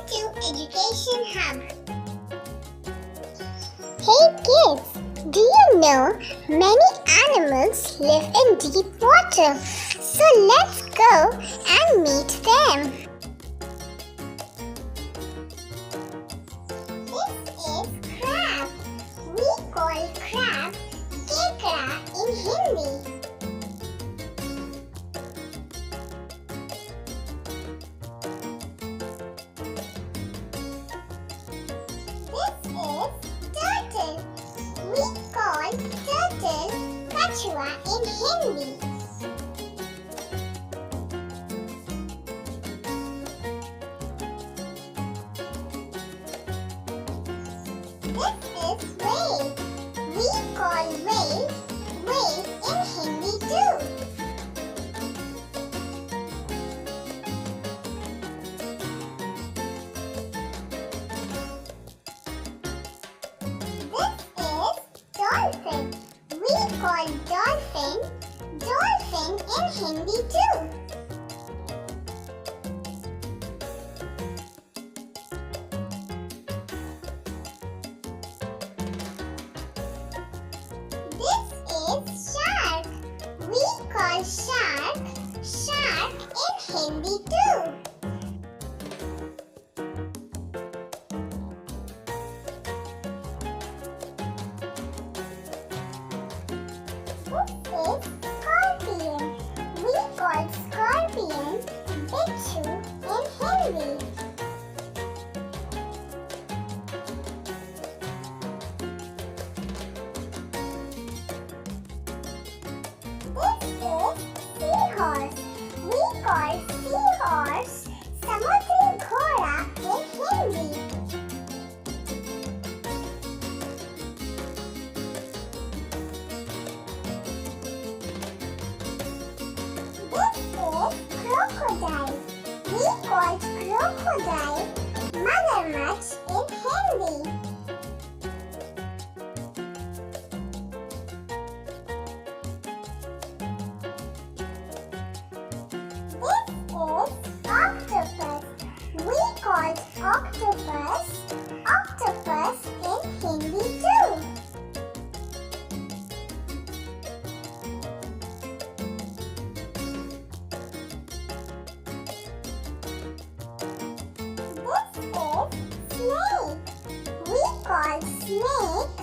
to Education Hub. Hey kids, do you know many animals live in deep water? So let's go and meet them. This is crab. We call crab kekra in Hindi. Turtle. We call turtle kachua in Hindi. This is whale. We call whale in Hindi too. Dolphin. We call dolphin in Hindi too. This is shark. We call shark in Hindi too. Scorpion. We call scorpion bichu in Hindi. This is seahorse. We call seahorse samudri ghora in Hindi. Crocodile. We call crocodile magarmach in Hindi. This is octopus. We call octopus in Hindi too. Snake. We call snake